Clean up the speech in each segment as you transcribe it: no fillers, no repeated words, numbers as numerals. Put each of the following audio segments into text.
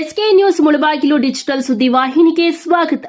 SK news Mulbagal digital ಸುದ್ದಿವಾಹಿನಿಗೆ ಸ್ವಾಗತ.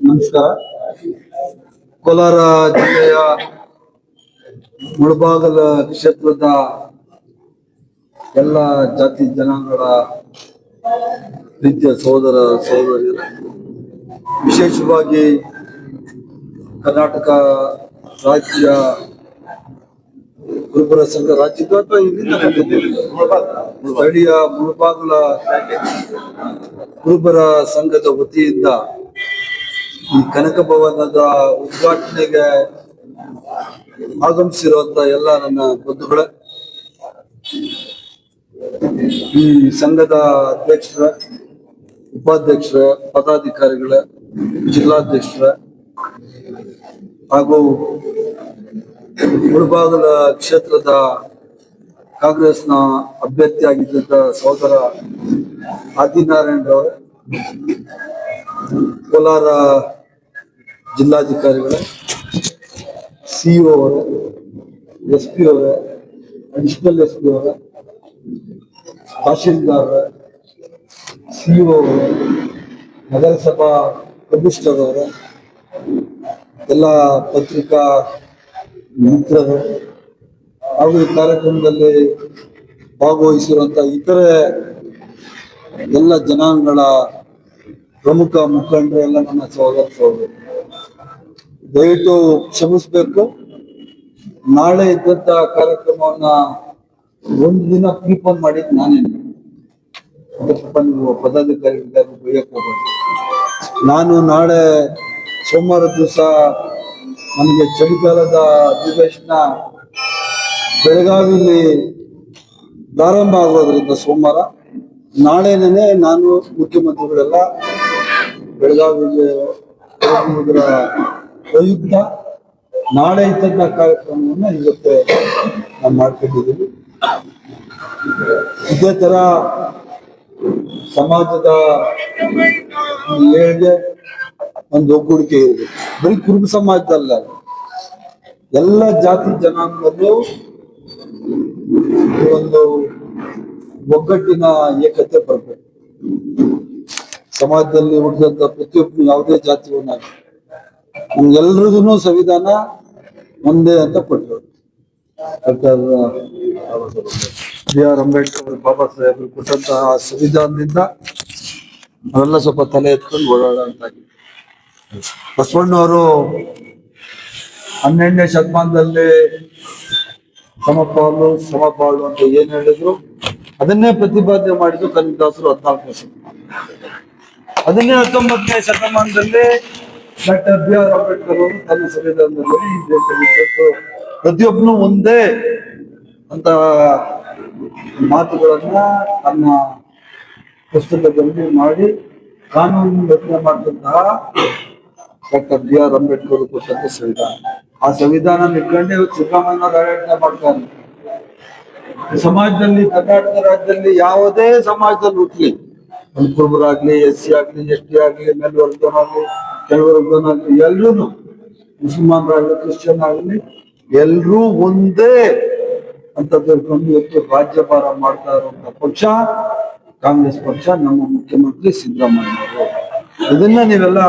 ನಮಸ್ಕಾರ. ಕೋಲಾರ ಜಿಲ್ಲೆಯ ಮುಳಬಾಗಲ ಕ್ಷೇತ್ರದ ಎಲ್ಲ ಜಾತಿ ಜನಾಂಗಗಳ ಪ್ರೀತಿಯ ಸಹೋದರ ಸಹೋದರಿಯರು, ವಿಶೇಷವಾಗಿ ಕರ್ನಾಟಕ ರಾಜ್ಯ ಕುರುಬರ ಸಂಘ ರಾಜ್ಯದ ಅಥವಾ ಇಲ್ಲಿಂದ ಸ್ಥಳೀಯ ಮುಳಬಾಗಲ ಕುರುಬರ ಸಂಘದ ವತಿಯಿಂದ ಈ ಕನಕ ಭವನದ ಉದ್ಘಾಟನೆಗೆ ಆಗಮಿಸಿರುವಂತ ಎಲ್ಲ ನನ್ನ ಬಂಧುಗಳೇ, ಈ ಸಂಘದ ಅಧ್ಯಕ್ಷರ, ಉಪಾಧ್ಯಕ್ಷರ, ಪದಾಧಿಕಾರಿಗಳ, ಜಿಲ್ಲಾಧ್ಯಕ್ಷರ ಹಾಗೂ ಮುಳಬಾಗಲ ಕ್ಷೇತ್ರದ ಕಾಂಗ್ರೆಸ್ನ ಅಭ್ಯರ್ಥಿಯಾಗಿದ್ದಂತ ಸಹೋದರ ಆದಿನಾರಾಯಣರವರೇ, ಕೋಲಾರ ಜಿಲ್ಲಾಧಿಕಾರಿಗಳೇ, ಸಿಇಒ ಅವರೇ, SP ಅವರೇ, ಅಡಿಷನಲ್ SP ಅವರೇ, ತಹಶೀಲ್ದಾರ್, ಸಿಇಒ ಅವರೇ, ನಗರಸಭಾ ಕಮಿಷನರ್ ಅವರೇ, ಎಲ್ಲ ಪತ್ರಿಕಾ ಮಿತ್ರರು ಹಾಗೂ ಈ ಕಾರ್ಯಕ್ರಮದಲ್ಲಿ ಭಾಗವಹಿಸಿರುವಂತಹ ಇತರೆ ಎಲ್ಲ ಜನಾಂಗಗಳ ಪ್ರಮುಖ ಮುಖಂಡರು, ಎಲ್ಲ ನನ್ನ ಸಹೋದರ ದಯವಿಟ್ಟು ಕ್ಷಮಿಸಬೇಕು. ನಾಳೆ ಇದ್ದಂತ ಕಾರ್ಯಕ್ರಮವನ್ನ ಒಂದು ದಿನ ಪ್ರೀಪೋನ್ ಮಾಡಿದ್ ನಾನೇನು, ನೀವು ಪದಾಧಿಕಾರಿಗಳಿಂದ ಬೈಯಕ್ಕೆ ಹೋಗ್ಬೋದು. ನಾನು ನಾಳೆ ಸೋಮವಾರ ದಿವಸ ನಮಗೆ ಚಳಿಗಾಲದ ಅಧಿವೇಶನ ಬೆಳಗಾವಿಲಿ ಪ್ರಾರಂಭ ಆಗೋದ್ರಿಂದ ಸೋಮವಾರ ನಾಳೆನೇ ನಾನು ಮುಖ್ಯಮಂತ್ರಿಗಳೆಲ್ಲ ಬೆಳಗಾವಿಗೆ ಹೋಗುವುದರ ಪ್ರಯುಕ್ತ ನಾಳೆ ಇದ್ದಂತ ಕಾರ್ಯಕ್ರಮವನ್ನ ಇವತ್ತು ನಾವು ಮಾಡ್ಕೊಂಡಿದ್ದೀವಿ. ಇದೇ ತರ ಸಮಾಜದ ಏಳಿಗೆ ಒಂದು ಒಗ್ಗೂಡಿಕೆ ಇರಬೇಕು. ಬರೀ ಕುರುಬ ಸಮಾಜದಲ್ಲ, ಎಲ್ಲ ಜಾತಿ ಜನಾಂಗದಲ್ಲೂ ಒಂದು ಒಗ್ಗಟ್ಟಿನ ಏಕತೆ ಬರಬೇಕು. ಸಮಾಜದಲ್ಲಿ ಹುಟ್ಟಿದಂತ ಪ್ರತಿಯೊಬ್ಬರು ಯಾವುದೇ ಜಾತಿಯನ್ನಾಗಿ ನಮ್ಗೆಲ್ರಿಗೂ ಸಂವಿಧಾನ ಒಂದೇ ಅಂತ ಕೊಟ್ಟರು. ಡಾಕ್ಟರ್ BR ಅಂಬೇಡ್ಕರ್, ಬಾಬಾ ಸಾಹೇಬರು ಕೊಟ್ಟಂತಹ ಸಂವಿಧಾನದಿಂದ ನಾವೆಲ್ಲ ಸ್ವಲ್ಪ ತಲೆ ಎತ್ಕೊಂಡು ಓಡಾಡಂತಾಗಿ. ಬಸವಣ್ಣವರು 12ನೇ ಶತಮಾನದಲ್ಲಿ ಸಮಪಾಲು ಅಂತ ಏನ್ ಹೇಳಿದ್ರು ಅದನ್ನೇ ಪ್ರತಿಪಾದನೆ ಮಾಡಿದ್ರು ಕನಕದಾಸರು 14ನೇ ಶತಮಾನ. ಅದನ್ನೇ 19ನೇ ಶತಮಾನದಲ್ಲಿ ಡಾಕ್ಟರ್ BR ಅಂಬೇಡ್ಕರ್ ಅವರು ತನ್ನ ಸಂವಿಧಾನದಲ್ಲಿ ಈ ದೇಶದ ಪ್ರತಿಯೊಬ್ಬನು ಒಂದೇ ಅಂತ ಮಾತುಗಳನ್ನ ತನ್ನ ಪುಸ್ತಕದಲ್ಲಿ ಮಾಡಿ ಕಾನೂನು ರಚನೆ ಮಾಡಿದಂತಹ ಡಾಕ್ಟರ್ BR ಅಂಬೇಡ್ಕರ್ ಕೊಟ್ಟಂತ ಸಂವಿಧಾನ. ಆ ಸಂವಿಧಾನ ಇಟ್ಕೊಂಡೆ ಇವತ್ತು ಸಿದ್ದರಾಮಯ್ಯನವರು ಆಡಳಿತ ಮಾಡ್ತಾರೆ. ಸಮಾಜದಲ್ಲಿ, ಕರ್ನಾಟಕ ರಾಜ್ಯದಲ್ಲಿ ಯಾವುದೇ ಸಮಾಜದಲ್ಲಿ ಹುಟ್ಲಿ, ಒಂದು ಕುರುಬರಾಗ್ಲಿ, SC ಆಗ್ಲಿ, ST ಆಗ್ಲಿ, ಮೇಲ್ವರ್ಗದವರಾಗ್ಲಿ, ಕೆಳವರ್ಗದವರಾಗ್ಲಿ, ಎಲ್ರು ಮುಸಲ್ಮಾನರಾಗ್ಲಿ, ಕ್ರಿಶ್ಚಿಯನ್ ಆಗ್ಲಿ, ಎಲ್ರೂ ಒಂದೇ ಅಂತ ತಿಳ್ಕೊಂಡು ಇವತ್ತು ರಾಜ್ಯಭಾರ ಮಾಡ್ತಾ ಇರುವಂತ ಪಕ್ಷ ಕಾಂಗ್ರೆಸ್ ಪಕ್ಷ, ನಮ್ಮ ಮುಖ್ಯಮಂತ್ರಿ ಸಿದ್ದರಾಮಯ್ಯನವರು. ಇದನ್ನ ನೀವೆಲ್ಲ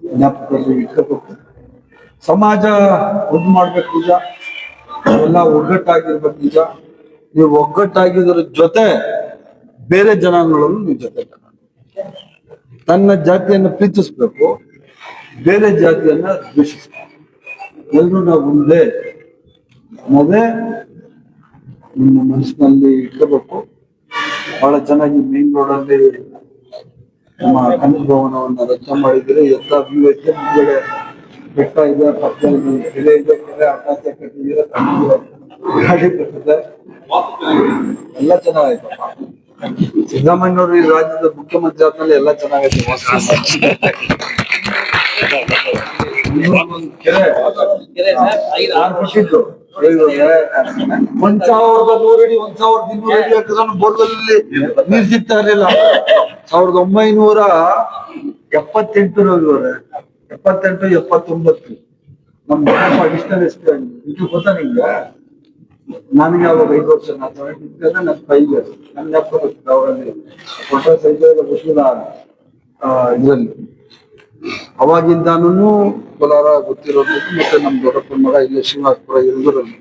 ಜ್ಞಾಪಕದಲ್ಲಿ ಇಟ್ಕೋಬೇಕು. ಸಮಾಜ ಒಗ್ಗು ಮಾಡ್ಬೇಕು ನಿಜ, ಎಲ್ಲ ಒಗ್ಗಟ್ಟಾಗಿರ್ಬೇಕು ನಿಜ. ನೀವು ಒಗ್ಗಟ್ಟಾಗಿದ್ರ ಜೊತೆ ಬೇರೆ ಜನಾಂಗಗಳನ್ನು ನೀವು ಜೊತೆ ತನ್ನ ಜಾತಿಯನ್ನ ಪ್ರೀತಿಸ್ಬೇಕು, ಬೇರೆ ಜಾತಿಯನ್ನ ದ್ವೇಷಿಸ್ಬೇಕು. ಎಲ್ರು ನಾವು ಒಂದೇ ಅನ್ನೋದೇ ನಿಮ್ಮ ಮನಸ್ಸಿನಲ್ಲಿ ಇಟ್ಕೋಬೇಕು. ಬಹಳ ಚೆನ್ನಾಗಿ ಮೇನ್ ರೋಡ್ ಅಲ್ಲಿ ನಮ್ಮ ಕನಕ ಭವನವನ್ನ ರಚನೆ ಮಾಡಿದ್ರೆ, ಎಲ್ಲ ವ್ಯೂ ಐತೆ, ಮುಂದ್ಗಡೆ ಬೆಟ್ಟ ಇದೆ, ಪಕ್ಕದಲ್ಲಿ ಕೆರೆ ಇದೆ, ಕೆರೆ ಆಕಾಶ ಕಟ್ಟಿದೆ, ಗಾಡಿ ಕಟ್ಟಿದೆ, ಎಲ್ಲ ಚೆನ್ನಾಗೈತಪ್ಪ. ಸಿದ್ದರಾಮಯ್ಯನವರು ಈ ರಾಜ್ಯದ ಮುಖ್ಯಮಂತ್ರಿ ಆದ್ಮೇಲೆ ಎಲ್ಲ ಚೆನ್ನಾಗೈತೆ. ಕೆರೆ 1,100 ಅಡಿ 1,200 ಅಡಿ ಹಾಕಿದ್ರೆ ಬೋರ್ವೆಲ್ ನೀರ್ ಸಿಗ್ತಾ ಇರಲಿಲ್ಲ. 1978 78, 79 ನಮ್ಮ ಡಿಸ್ಟಲ್ ಎಷ್ಟು ಇದು ಗೊತ್ತಾ ನಿಮ್ಗೆ? ನನಗೆ ಅವಾಗ 5 ವರ್ಷ, ನನ್ನ 5 ಇಯರ್ಸ್, ನನ್ನ ಜ್ಞಾಪಕ ಗೊತ್ತಿಲ್ಲ. ಅವರಲ್ಲಿ ಫೋಟೋ ಸೈಜ್ ಗೊತ್ತಿಲ್ಲ ಇದರಲ್ಲಿ. ಅವಾಗಿಂದಾನು ಕೋಲಾರ ಗೊತ್ತಿರೋದು. ಮತ್ತೆ ನಮ್ ದೊಡ್ಡಪ್ಪನ ಮಗ ಇಲ್ಲಿ ಶ್ರೀನಿವಾಸಪುರ ಇರೋದ್ರಲ್ಲಿ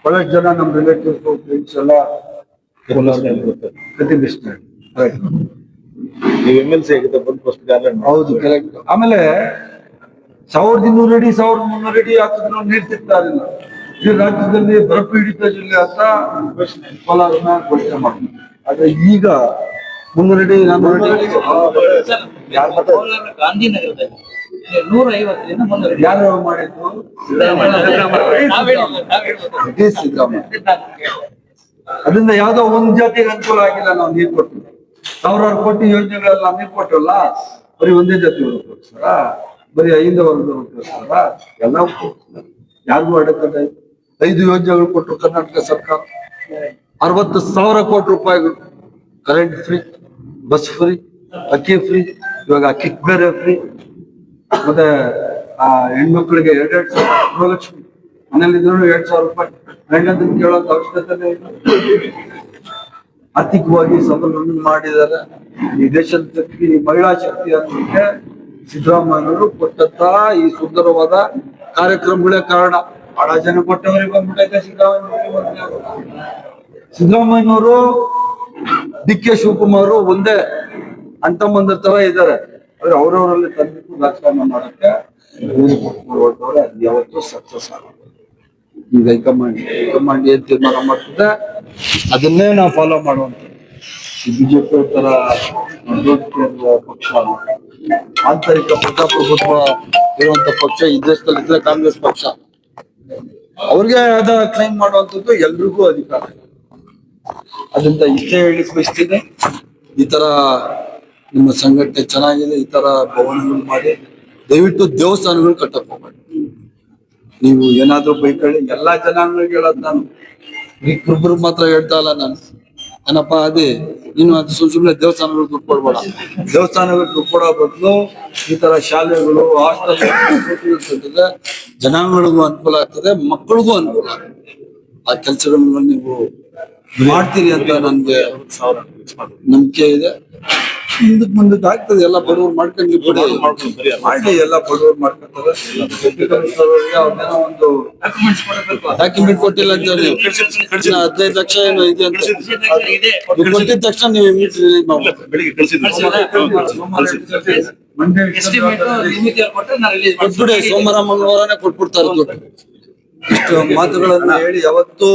ಬಹಳಷ್ಟು ಜನ ನಮ್ ರಿಲೇಟಿವ್ಸ್ ಫ್ರೆಂಡ್ಸ್ ಎಲ್ಲ ಪ್ರತಿನಿಧಿಸ್ತ. ಹೌದು, ಕರೆಕ್ಟ್. ಆಮೇಲೆ 1200 ಅಡಿ 1300 ಅಡಿ ಹಾಕಿದ್ರು ನೀರ್ ಸಿಗ್ತಾ ಇರಲಿಲ್ಲ. ಈ ರಾಜ್ಯದಲ್ಲಿ ಬರಪೀಡಿತ ಜಿಲ್ಲೆ ಅಂತ ಕೋಲಾರನ ಘೋಷಣೆ ಮಾಡ್ತಾರೆ. ಆದ್ರೆ ಈಗ 300 ಅಡಿ 400 ಅಡಿ ಗಾಂಧಿನಗರದಲ್ಲಿ 150ರಿಂದ 300 ಯಾರು ಮಾಡಿದ್ದು? ಸಿದ್ದರಾಮಯ್ಯ. ಅದರಿಂದ ಯಾವ್ದೋ ಒಂದ್ ಜಾತಿಗೆ ಅನುಕೂಲ ಆಗಿಲ್ಲ. ನಾವು ನೀರ್ ಕೊಟ್ಟು ಸಾವಿರಾರು ಕೋಟಿ ಯೋಜನೆಗಳೆಲ್ಲ ನೀರ್ ಕೊಟ್ಟಲ್ಲ. ಬರೀ ಒಂದೇ ಜಾತಿ ಉಪಯೋಗಿಸ್ತಾರ, ಬರೀ 5 ವರ್ಗದವರು ಉಪಯೋಗಿಸ್ತಾರ, ಎಲ್ಲ ಯಾರಿಗೂ ಅಡೆತಡೆ. 5 ಯೋಜನೆಗಳು ಕೊಟ್ಟರು ಕರ್ನಾಟಕ ಸರ್ಕಾರ. 60,000 ಕೋಟಿ ರೂಪಾಯಿಗಳು. ಕರೆಂಟ್ ಫ್ರೀ, ಬಸ್ ಫ್ರೀ, ಅಕ್ಕಿ ಫ್ರೀ, ಇವಾಗ ಅಕ್ಕಿ ಬೇರೆ ಫ್ರೀ. ಮತ್ತೆ ಹೆಣ್ಮಕ್ಳಿಗೆ 2,000 ಗೃಹಲಕ್ಷ್ಮಿ, ಮನೇಲಿದ್ರು 2,000 ರೂಪಾಯಿ. ಗಂಡಂತ ಕೇಳೋಂತ ಅವಶ್ಯಕತೆ ಇಲ್ಲ. ಆರ್ಥಿಕವಾಗಿ ಸಬಲನ್ನು ಮಾಡಿದ್ದಾರೆ. ಈ ದೇಶದ ಶಕ್ತಿ, ಮಹಿಳಾ ಶಕ್ತಿ ಅನ್ನೋದಕ್ಕೆ ಸಿದ್ದರಾಮಯ್ಯನವರು ಕೊಟ್ಟಂತ ಈ ಸುಂದರವಾದ ಕಾರ್ಯಕ್ರಮಗಳೇ ಕಾರಣ. ಬಹಳ ಜನ ಕೊಟ್ಟವರಿಗೆ ಬಂದ್ಬಿಟ್ಟೈತೆ ಸಿದ್ದರಾಮಯ್ಯನವರು. DK ಶಿವಕುಮಾರ್ ಒಂದೇ ಅಂತಮ್ಮಂದ್ರ ತರ ಇದ್ದಾರೆ. ಆದ್ರೆ ಅವ್ರವರಲ್ಲಿ ತಂದಿದ್ದು ರಾಜಕಾರಣ ಮಾಡಕ್ಕೆ ಹೊರಟವ್ರೆ. ಅದು ಯಾವತ್ತೂ ಸಕ್ಸಸ್ ಆಗುತ್ತೆ. ಈಗ ಹೈಕಮಾಂಡ್ ಏನ್ ತೀರ್ಮಾನ ಮಾಡ್ತಿದೆ ಅದನ್ನೇ ನಾವು ಫಾಲೋ ಮಾಡುವಂತ. ಈ ಬಿಜೆಪಿ ತರ ದೊಡ್ಡ ಪಕ್ಷ ಅಲ್ಲ. ಆಂತರಿಕ ಪ್ರಜಾಪ್ರಭುತ್ವ ಇರುವಂತ ಪಕ್ಷ ಈ ದೇಶದಲ್ಲಿ ಇದ್ರೆ ಕಾಂಗ್ರೆಸ್ ಪಕ್ಷ. ಅವ್ರಿಗೆ ಆದ ಕ್ಲೈಮ್ ಮಾಡುವಂಥದ್ದು ಎಲ್ರಿಗೂ ಅಧಿಕಾರ. ಅದರಿಂದ ಇಷ್ಟೇ ಹೇಳಿ ಬಯಸ್ತೀನಿ. ಈ ತರ ನಿಮ್ಮ ಸಂಘಟನೆ ಚೆನ್ನಾಗಿದೆ. ಈ ತರ ಭವನಗಳು ಮಾಡಿ ದಯವಿಟ್ಟು ದೇವಸ್ಥಾನಗಳು ಕಟ್ಟಕ್ ಹೋಗ್ಬೇಡಿ. ನೀವು ಏನಾದ್ರೂ ಬೈಕೊಳ್ಳಿ, ಎಲ್ಲಾ ಜನಾಂಗಗಳಿಗೆ ಹೇಳೋದು ನಾನು. ಇಬ್ಬರು ಮಾತ್ರ ಹೇಳ್ತಾ ಇಲ್ಲ ನಾನು. ಏನಪ್ಪಾ ಅದೇ ನೀನು ಅದು ಸುಮ್ಮನೆ ದೇವಸ್ಥಾನಗಳು ದುಡ್ಡು ಕೊಡ್ಬೇಡ. ದೇವಸ್ಥಾನಗಳು ದುಡ್ಡು ಕೊಡೋ ಬದಲು ಈ ತರ ಶಾಲೆಗಳು, ಹಾಸ್ಟೆಲ್ ಜನಾಂಗಗಳಿಗೂ ಅನುಕೂಲ ಆಗ್ತದೆ, ಮಕ್ಕಳಿಗೂ ಅನುಕೂಲ ಆಗ್ತದೆ. ಆ ಕೆಲಸಗಳನ್ನ ನೀವು ಮಾಡ್ತೀರಿ ಅಂತ ನನ್ಗೆ ನಂಬಿಕೆ ಇದೆ. ಮುಂದಕ್ಕೆ ಆಗ್ತದೆ. ಎಲ್ಲ ಬಡವರು ಮಾಡ್ಕೊಂಡು ಮಾಡಿ, ಎಲ್ಲ ಬಡವರು ಮಾಡ್ಕೊಂತಾರೆ. ಅವ್ರನ್ನೇನೋ ಒಂದು ಡಾಕ್ಯುಮೆಂಟ್ ಕೊಟ್ಟಿಲ್ಲ ಅಂತ ಹೇಳಿ 15 ಲಕ್ಷ ಏನೋ ಇದೆ ಅಂತ ಕೊಟ್ಟಿದ ತಕ್ಷಣ ನೀವು ಕೊಟ್ಬಿಡಿ. ಸೋಮವಾರ ಮಂಗಳವಾರನೇ ಕೊಟ್ಬಿಡ್ತಾರೆ ದುಡ್ಡು. ಇಷ್ಟು ಮಾತುಗಳನ್ನ ಹೇಳಿ ಯಾವತ್ತು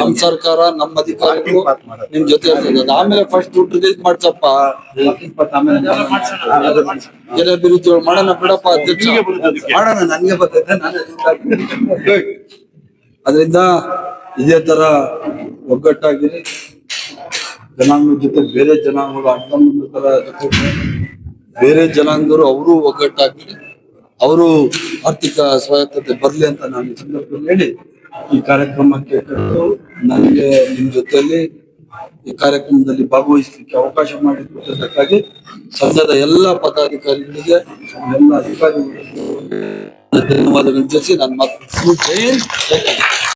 ನಮ್ ಸರ್ಕಾರ, ನಮ್ಮ ಅಧಿಕಾರಿಗಳು ನಿಮ್ ಜೊತೆ ಇರ್ತದೆ. ಆಮೇಲೆ ಫಸ್ಟ್ ದುಡ್ಡು ರಿಲೀಸ್ ಮಾಡ್ಸಪ್ಪ, ಕೆರೆ ಅಭಿವೃದ್ಧಿ ಮಾಡೋಣ ಬಿಡಪ್ಪ ಅಧ್ಯಕ್ಷ, ಮಾಡೋಣ. ನನ್ಗೆ ಬರ್ತೈತೆ, ಅದರಿಂದ ಇದೇ ತರ ಒಗ್ಗಟ್ಟಾಗಿರಿ. ಜನಾಂಗದ ಜೊತೆ ಬೇರೆ ಜನಾಂಗಗಳು ಅಣ್ಣನ ತರ ಜೊತೆ ಬೇರೆ ಜನಾಂಗದವರು ಅವರು ಒಗ್ಗಟ್ಟಾಗಿ ಅವರು ಆರ್ಥಿಕ ಸ್ವಾಯತ್ತತೆ ಬರ್ಲಿ ಅಂತ ನಾನು ಈ ಸಂದರ್ಭದಲ್ಲಿ ಹೇಳಿ ಈ ಕಾರ್ಯಕ್ರಮಕ್ಕೆ ಕರೆದು ನನಗೆ ನಿಮ್ ಜೊತೆಯಲ್ಲಿ ಈ ಕಾರ್ಯಕ್ರಮದಲ್ಲಿ ಭಾಗವಹಿಸಲಿಕ್ಕೆ ಅವಕಾಶ ಮಾಡಿಕೊಟ್ಟದಕ್ಕಾಗಿ ಸಂಘದ ಎಲ್ಲ ಪದಾಧಿಕಾರಿಗಳಿಗೆ ಎಲ್ಲ ಅಧಿಕಾರಿಗಳಿಗೆ ಧನ್ಯವಾದಗಳನ್ನು ತಿಳಿಸಿ ನಾನು ಮಾತು